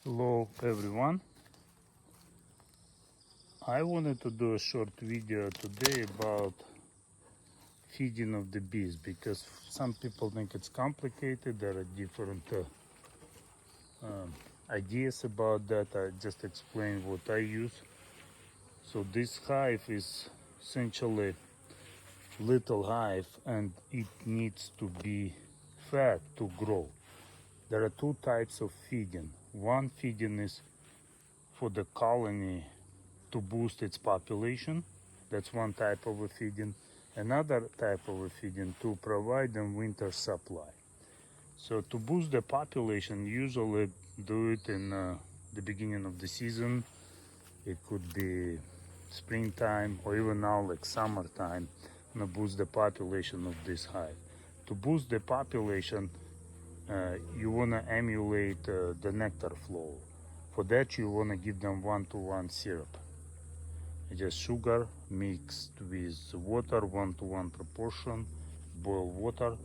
Hello everyone. I wanted to do a short video today about feeding of the bees because some people think it's complicated. There are different ideas about that. I just explain what I use. So this hive is essentially little hive and it needs to be fed to grow. There are two types of feeding. One feeding is for the colony to boost its population. That's one type of a feeding. Another type of a feeding to provide them winter supply. So to boost the population, usually do it in the beginning of the season. It could be springtime or even now like summertime, to boost the population of this hive. To boost the population, you want to emulate the nectar flow. For that, you want to give them 1-to-1 syrup. Just sugar mixed with water, 1-to-1 proportion, boil water,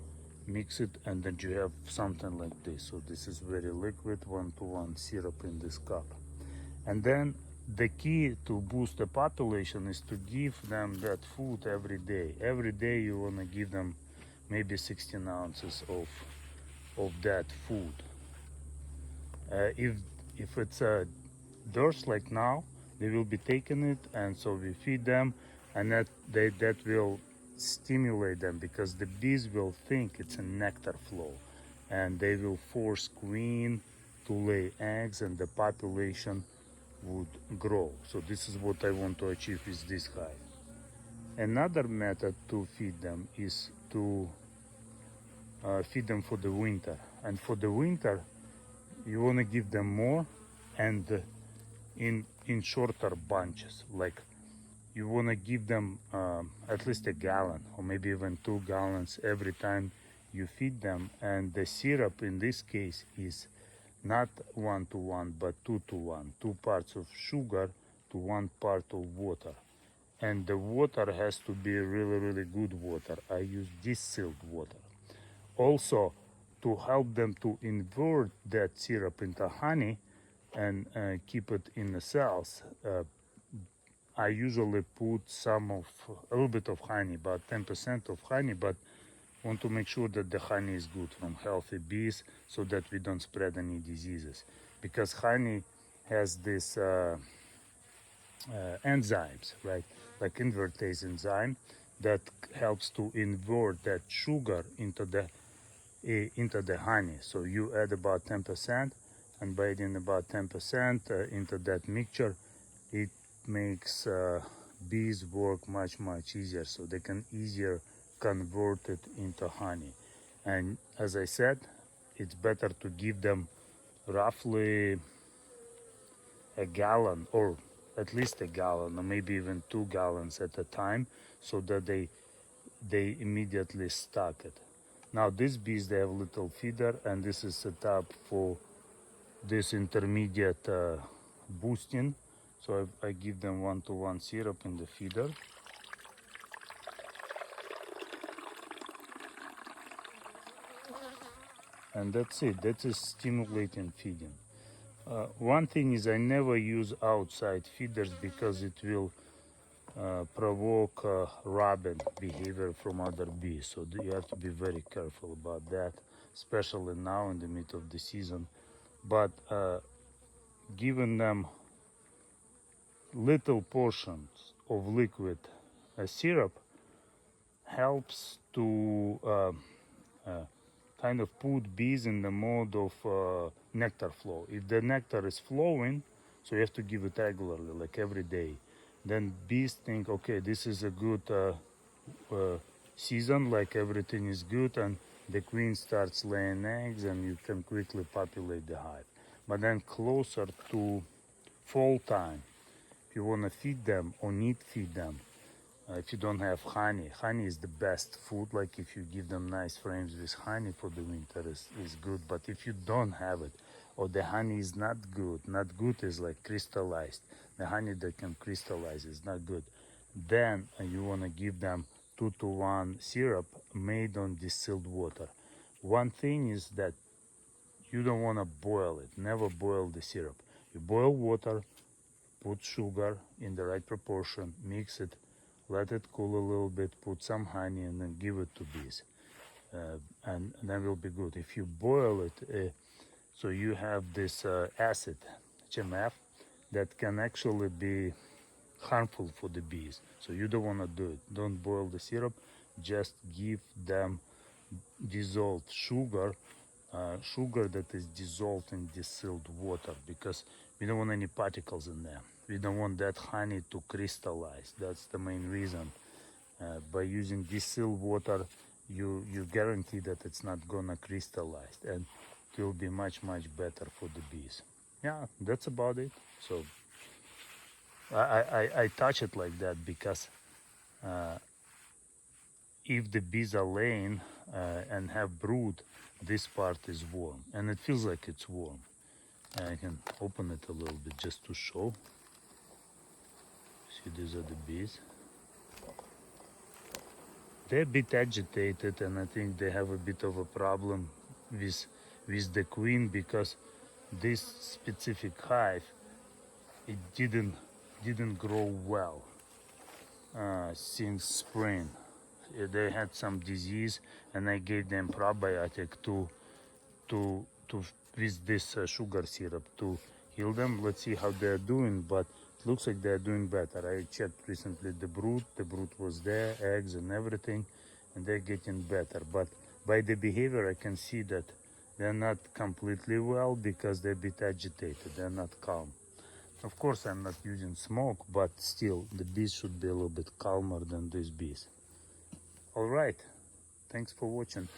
mix it, and then you have something like this. So this is very liquid, 1-to-1 syrup in this cup. And then the key to boost the population is to give them that food every day. Every day you want to give them maybe 16 ounces of that food. If it's a dirt like now, they will be taking it, and so we feed them, and that will stimulate them because the bees will think it's a nectar flow, and they will force queen to lay eggs, and the population would grow. So this is what I want to achieve with this hive. Another method to feed them is to feed them for the winter, and for the winter you want to give them more and in shorter bunches. Like you want to give them at least a gallon or maybe even 2 gallons every time you feed them, and the syrup in this case is not 1-to-1 but 2-to-1, 2 parts of sugar to 1 part of water, and the water has to be really good water. I use distilled water. Also, to help them to invert that syrup into honey and keep it in the cells, I usually put a little bit of honey, about 10% of honey, but want to make sure that the honey is good from healthy bees so that we don't spread any diseases. Because honey has this enzymes, right? Like invertase enzyme that helps to invert that sugar into the honey. So you add about 10%, and by adding about 10% into that mixture, it makes bees work much easier, so they can easier convert it into honey. And as I said, it's better to give them roughly a gallon, or at least a gallon, or maybe even 2 gallons at a time, so that they immediately stock it. Now these bees, they have a little feeder, and this is set up for this intermediate boosting. So I give them 1-to-1 syrup in the feeder. And that's it. That is stimulating feeding. One thing is, I never use outside feeders because it will provoke robbing behavior from other bees. So you have to be very careful about that, especially now in the middle of the season. But giving them little portions of liquid syrup helps to kind of put bees in the mode of nectar flow. If the nectar is flowing, so you have to give it regularly, like every day. Then bees think, okay, this is a good season, like everything is good, and the queen starts laying eggs, and you can quickly populate the hive. But then closer to fall time, if you want to feed them or need feed them, if you don't have honey is the best food. Like if you give them nice frames with honey for the winter is good. But if you don't have it, or the honey is not good is like crystallized, the honey that can crystallize is not good, then you want to give them 2-to-1 syrup made on distilled water. One thing is that you don't want to boil it. Never boil the syrup. You boil water, put sugar in the right proportion, mix it, let it cool a little bit, put some honey, and then give it to bees. And that will be good. If you boil it, so you have this acid, HMF, that can actually be harmful for the bees. So you don't want to do it. Don't boil the syrup. Just give them dissolved sugar, sugar that is dissolved in distilled water, because we don't want any particles in there. We don't want that honey to crystallize. That's the main reason. By using distilled water, you guarantee that it's not gonna crystallize, and it will be much better for the bees. Yeah, that's about it. So I touch it like that because if the bees are laying and have brood, this part is warm, and it feels like it's warm. I can open it a little bit just to show. See, these are the bees. They're a bit agitated, and I think they have a bit of a problem with the queen, because this specific hive, it didn't grow well since spring. They had some disease, and I gave them probiotic to with this sugar syrup to heal them. Let's see how they're doing, but it looks like they're doing better. I checked recently the brood was there, eggs and everything, and they're getting better. But by the behavior, I can see that they're not completely well, because they're a bit agitated, they're not calm. Of course, I'm not using smoke, but still, the bees should be a little bit calmer than these bees. All right, thanks for watching.